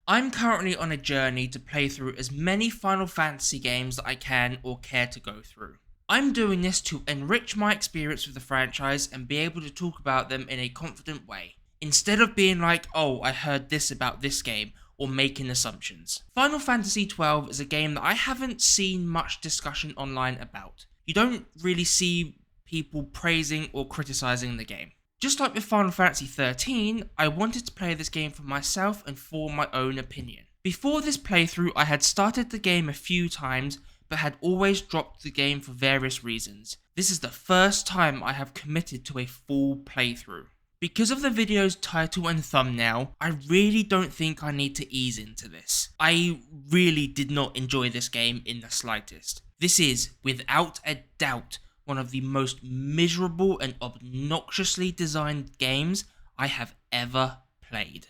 I'm currently on a journey to play through as many Final Fantasy games that I can or care to go through. I'm doing this to enrich my experience with the franchise and be able to talk about them in a confident way, instead of being like, oh, I heard this about this game, or making assumptions. Final Fantasy XII is a game that I haven't seen much discussion online about. You don't really see people praising or criticizing the game. Just like with Final Fantasy XIII, I wanted to play this game for myself and form my own opinion. Before this playthrough, I had started the game a few times, but had always dropped the game for various reasons. This is the first time I have committed to a full playthrough. Because of the video's title and thumbnail, I really don't think I need to ease into this. I really did not enjoy this game in the slightest. This is, without a doubt, one of the most miserable and obnoxiously designed games I have ever played.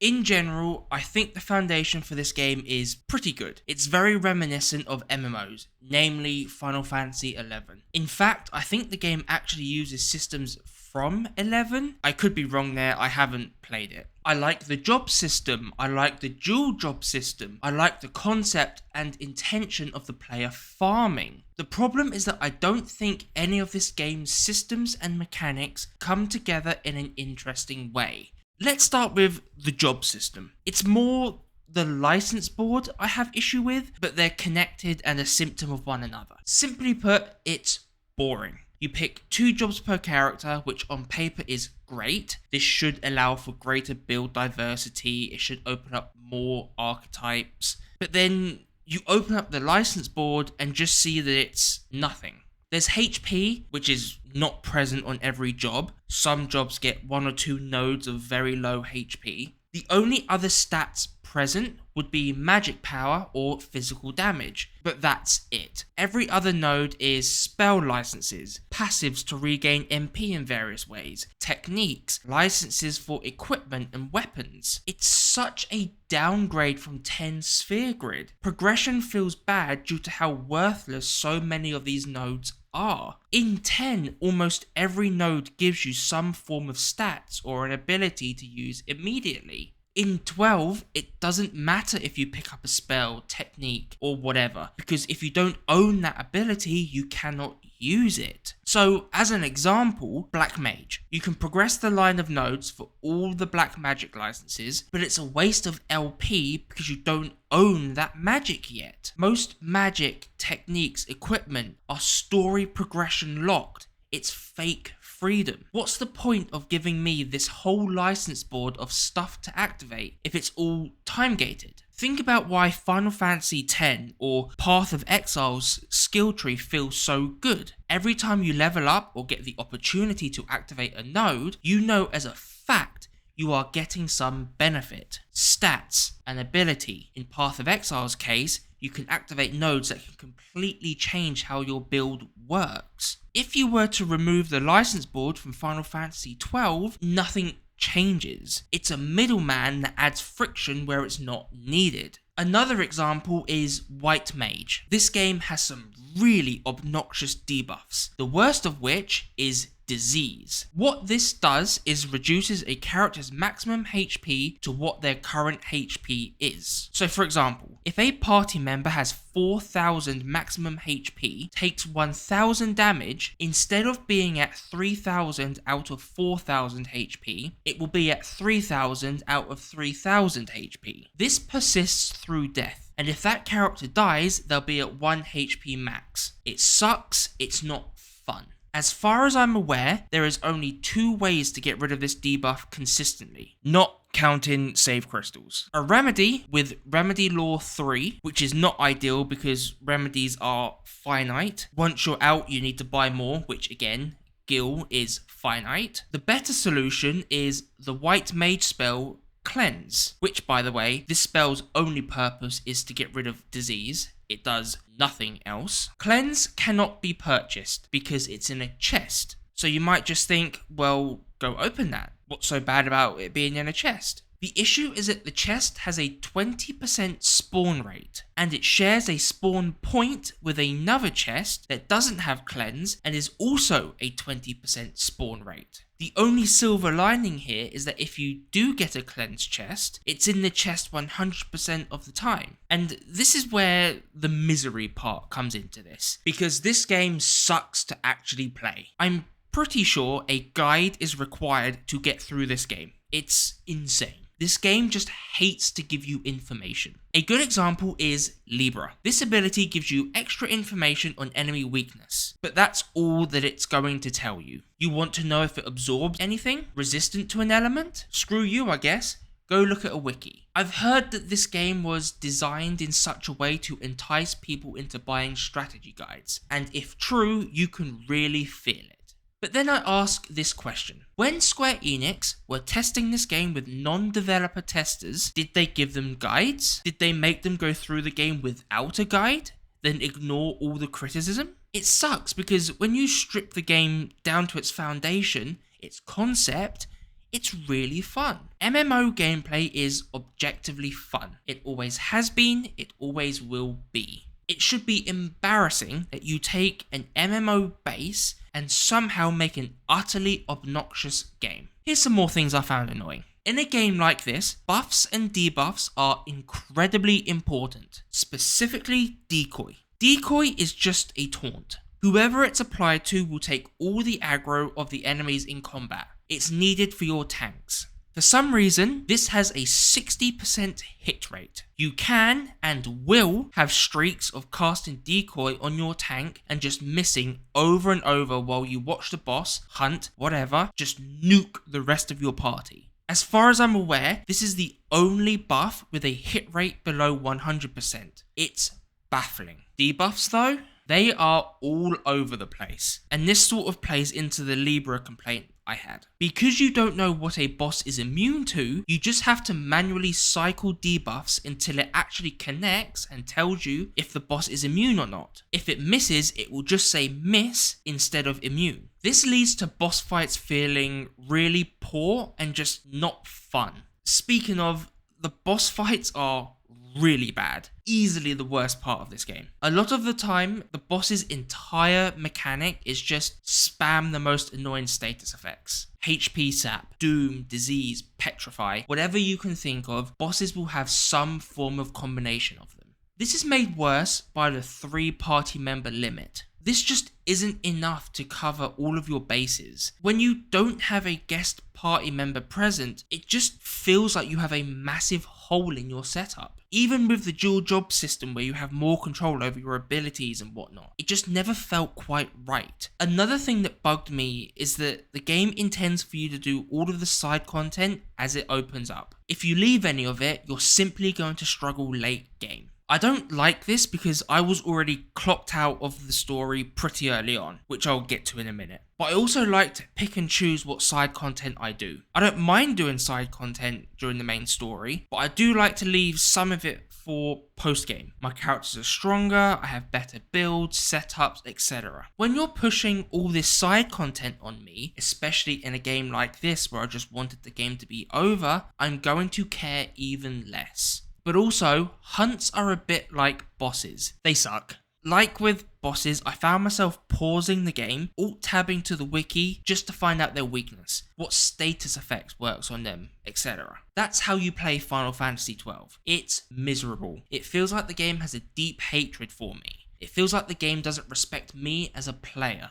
In general, I think the foundation for this game is pretty good. It's very reminiscent of MMOs, namely Final Fantasy XI. In fact, I think the game actually uses systems from 11. I could be wrong there, I haven't played it. I like the job system, I like the dual job system, I like the concept and intention of the player farming. The problem is that I don't think any of this game's systems and mechanics come together in an interesting way. Let's start with the job system. It's more the license board I have issue with, but they're connected and a symptom of one another. Simply put, it's boring. You pick 2 jobs per character, which on paper is great. This should allow for greater build diversity, it should open up more archetypes, but then you open up the license board and just see that it's nothing. There's HP, which is not present on every job. Some jobs get 1 or 2 nodes of very low HP. The only other stats present would be magic power or physical damage, but that's it. Every other node is spell licenses, passives to regain MP in various ways, techniques, licenses for equipment and weapons. It's such a downgrade from 10 Sphere Grid. Progression feels bad due to how worthless so many of these nodes are. In 10, almost every node gives you some form of stats or an ability to use immediately. In 12, it doesn't matter if you pick up a spell, technique, or whatever, because if you don't own that ability, you cannot use it. So, as an example, Black Mage. You can progress the line of nodes for all the black magic licenses, but it's a waste of LP because you don't own that magic yet. Most magic, techniques, equipment are story progression locked. It's fake freedom. What's the point of giving me this whole license board of stuff to activate if it's all time gated? Think about why Final Fantasy X or Path of Exile's skill tree feels so good. Every time you level up or get the opportunity to activate a node, you know as a fact you are getting some benefit. Stats and ability. In Path of Exile's case, you can activate nodes that can completely change how your build works. If you were to remove the license board from Final Fantasy XII, nothing changes. It's a middleman that adds friction where it's not needed. Another example is White Mage. This game has some really obnoxious debuffs, the worst of which is disease. What this does is reduces a character's maximum HP to what their current HP is. So for example, if a party member has 4,000 maximum HP, takes 1,000 damage, instead of being at 3,000 out of 4,000 HP, it will be at 3,000 out of 3,000 HP. This persists through death, and if that character dies, they'll be at 1 HP max. It sucks, it's not fun. As far as I'm aware, there is only 2 ways to get rid of this debuff consistently, not counting save crystals. A remedy with Remedy Law 3, which is not ideal because remedies are finite. Once you're out, you need to buy more, which again, Gil is finite. The better solution is the White Mage spell Cleanse, which by the way, this spell's only purpose is to get rid of disease. It does nothing else. Cleanse cannot be purchased because it's in a chest. So you might just think, well, go open that. What's so bad about it being in a chest? The issue is that the chest has a 20% spawn rate, and it shares a spawn point with another chest that doesn't have cleanse and is also a 20% spawn rate. The only silver lining here is that if you do get a cleanse chest, it's in the chest 100% of the time. And this is where the misery part comes into this, because this game sucks to actually play. I'm pretty sure a guide is required to get through this game. It's insane. This game just hates to give you information. A good example is Libra. This ability gives you extra information on enemy weakness, but that's all that it's going to tell you. You want to know if it absorbs anything? Resistant to an element? Screw you, I guess. Go look at a wiki. I've heard that this game was designed in such a way to entice people into buying strategy guides, and if true, you can really feel it. But then I ask this question. When Square Enix were testing this game with non-developer testers, did they give them guides? Did they make them go through the game without a guide, then ignore all the criticism? It sucks because when you strip the game down to its foundation, its concept, it's really fun. MMO gameplay is objectively fun. It always has been, it always will be. It should be embarrassing that you take an MMO base and somehow make an utterly obnoxious game. Here's some more things I found annoying. In a game like this, buffs and debuffs are incredibly important, specifically decoy. Decoy is just a taunt. Whoever it's applied to will take all the aggro of the enemies in combat. It's needed for your tanks. For some reason, this has a 60% hit rate. You can and will have streaks of casting decoy on your tank and just missing over and over while you watch the boss, hunt, whatever, just nuke the rest of your party. As far as I'm aware, this is the only buff with a hit rate below 100%. It's baffling. Debuffs though? They are all over the place. And this sort of plays into the Libra complaint I had. Because you don't know what a boss is immune to, you just have to manually cycle debuffs until it actually connects and tells you if the boss is immune or not. If it misses, it will just say miss instead of immune. This leads to boss fights feeling really poor and just not fun. Speaking of, the boss fights are really bad. Easily the worst part of this game. A lot of the time, the boss's entire mechanic is just spam the most annoying status effects. HP sap, doom, disease, petrify, whatever you can think of, bosses will have some form of combination of them. This is made worse by the 3 party member limit. This just isn't enough to cover all of your bases. When you don't have a guest party member present, it just feels like you have a massive hole in your setup. Even with the dual job system where you have more control over your abilities and whatnot, it just never felt quite right. Another thing that bugged me is that the game intends for you to do all of the side content as it opens up. If you leave any of it, you're simply going to struggle late game. I don't like this because I was already clocked out of the story pretty early on, which I'll get to in a minute. But I also like to pick and choose what side content I do. I don't mind doing side content during the main story, but I do like to leave some of it for post-game. My characters are stronger, I have better builds, setups, etc. When you're pushing all this side content on me, especially in a game like this where I just wanted the game to be over, I'm going to care even less. But also, hunts are a bit like bosses. They suck. Like with bosses, I found myself pausing the game, alt-tabbing to the wiki just to find out their weakness, what status effects works on them, etc. That's how you play Final Fantasy XII. It's miserable. It feels like the game has a deep hatred for me. It feels like the game doesn't respect me as a player.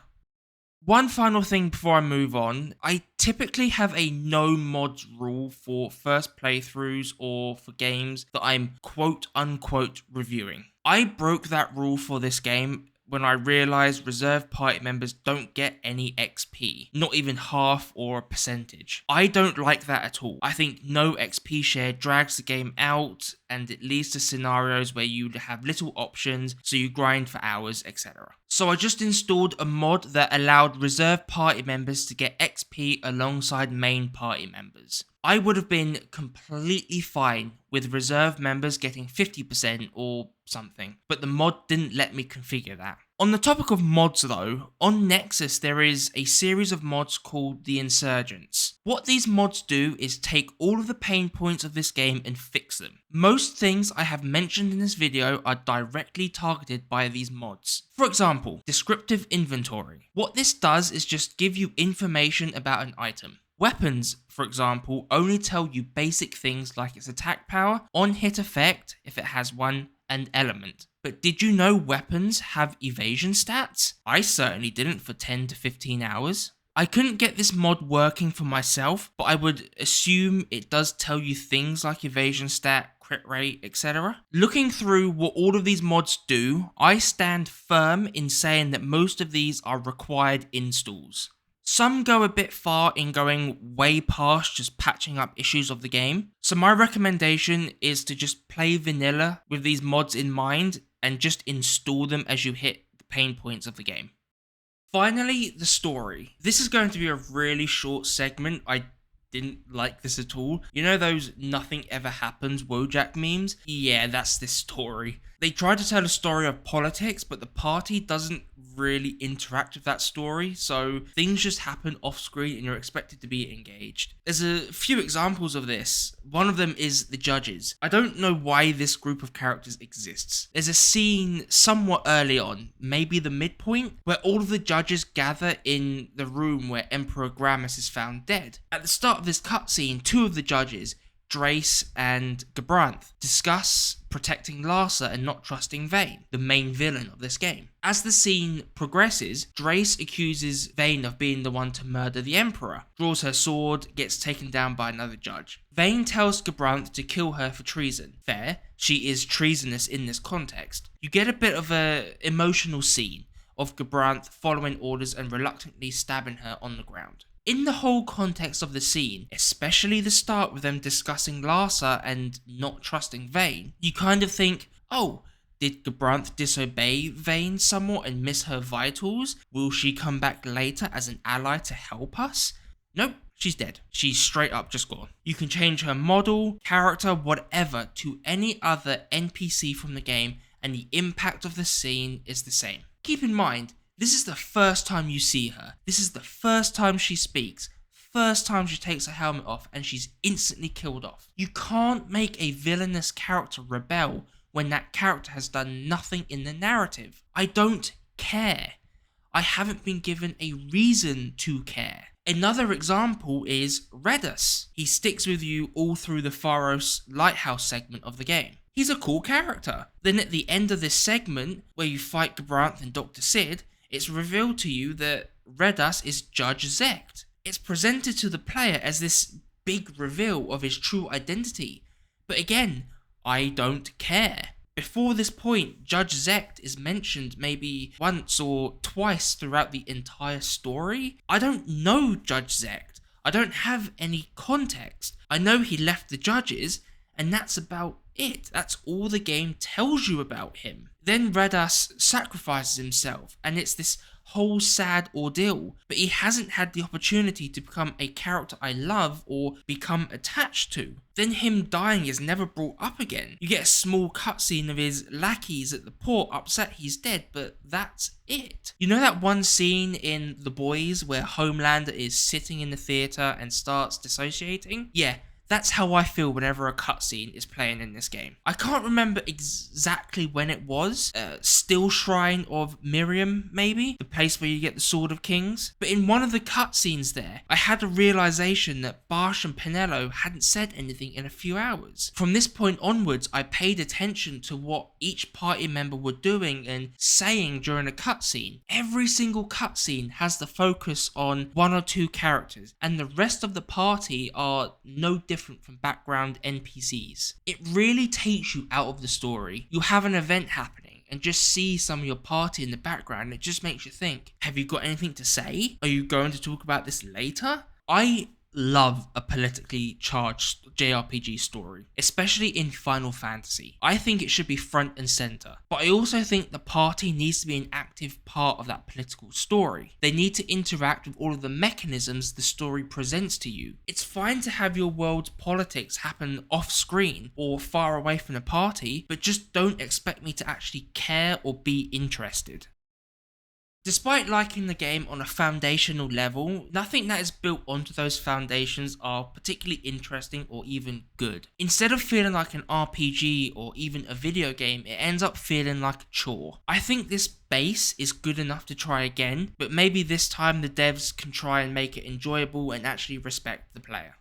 One final thing before I move on, I typically have a no mods rule for first playthroughs or for games that I'm quote unquote reviewing. I broke that rule for this game when I realised reserve party members don't get any XP, not even half or a percentage. I don't like that at all. I think no XP share drags the game out and it leads to scenarios where you have little options, so you grind for hours, etc. So I just installed a mod that allowed reserve party members to get XP alongside main party members. I would have been completely fine with reserve members getting 50% or something, but the mod didn't let me configure that. On the topic of mods though, on Nexus there is a series of mods called the Insurgents. What these mods do is take all of the pain points of this game and fix them. Most things I have mentioned in this video are directly targeted by these mods. For example, descriptive inventory. What this does is just give you information about an item. Weapons, for example, only tell you basic things like its attack power, on-hit effect, if it has one, and element. But did you know weapons have evasion stats? I certainly didn't for 10 to 15 hours. I couldn't get this mod working for myself, but I would assume it does tell you things like evasion stat, crit rate, etc. Looking through what all of these mods do, I stand firm in saying that most of these are required installs. Some go a bit far in going way past just patching up issues of the game, so my recommendation is to just play vanilla with these mods in mind and just install them as you hit the pain points of the game. Finally, the story. This is going to be a really short segment. I didn't like this at all. You know those nothing ever happens Wojak memes? Yeah, that's this story. They try to tell a story of politics, but the party doesn't really interact with that story, so things just happen off screen and you're expected to be engaged. There's a few examples of this. One of them is the judges. I don't know why this group of characters exists. There's a scene somewhat early on, maybe the midpoint, where all of the judges gather in the room where Emperor Gramus is found dead. At the start of this cutscene, two of the judges, Drace and Gabranth, discuss protecting Larsa and not trusting Vayne, the main villain of this game. As the scene progresses, Drace accuses Vayne of being the one to murder the Emperor, draws her sword, gets taken down by another judge. Vayne tells Gabranth to kill her for treason. Fair, she is treasonous in this context. You get a bit of an emotional scene of Gabranth following orders and reluctantly stabbing her on the ground. In the whole context of the scene, especially the start with them discussing Larsa and not trusting Vayne, you kind of think, oh, did Gabranth disobey Vayne somewhat and miss her vitals? Will she come back later as an ally to help us? Nope, she's dead. She's straight up just gone. You can change her model, character, whatever to any other NPC from the game and the impact of the scene is the same. Keep in mind, this is the first time you see her. This is the first time she speaks. First time she takes her helmet off and she's instantly killed off. You can't make a villainous character rebel when that character has done nothing in the narrative. I don't care. I haven't been given a reason to care. Another example is Redus. He sticks with you all through the Pharos Lighthouse segment of the game. He's a cool character. Then at the end of this segment, where you fight Gabranth and Dr. Sid, it's revealed to you that Redus is Judge Zect. It's presented to the player as this big reveal of his true identity. But again, I don't care. Before this point, Judge Zect is mentioned maybe once or twice throughout the entire story. I don't know Judge Zect. I don't have any context. I know he left the judges, and that's about it. That's all the game tells you about him. Then Redus sacrifices himself, and it's this whole sad ordeal, but he hasn't had the opportunity to become a character I love or become attached to. Then him dying is never brought up again. You get a small cutscene of his lackeys at the port upset he's dead, but that's it. You know that one scene in The Boys where Homelander is sitting in the theatre and starts dissociating? Yeah. That's how I feel whenever a cutscene is playing in this game. I can't remember exactly when it was. Still Shrine of Miriam, maybe? The place where you get the Sword of Kings. But in one of the cutscenes there, I had a realization that Barsh and Penelo hadn't said anything in a few hours. From this point onwards, I paid attention to what each party member were doing and saying during a cutscene. Every single cutscene has the focus on one or two characters, and the rest of the party are no different from background NPCs. It really takes you out of the story. You have an event happening and just see some of your party in the background, and it just makes you think, have you got anything to say? Are you going to talk about this later? I love a politically charged JRPG story, especially in Final Fantasy. I think it should be front and center, but I also think the party needs to be an active part of that political story. They need to interact with all of the mechanisms the story presents to you. It's fine to have your world's politics happen off screen or far away from the party, but just don't expect me to actually care or be interested. Despite liking the game on a foundational level, nothing that is built onto those foundations are particularly interesting or even good. Instead of feeling like an RPG or even a video game, it ends up feeling like a chore. I think this base is good enough to try again, but maybe this time the devs can try and make it enjoyable and actually respect the player.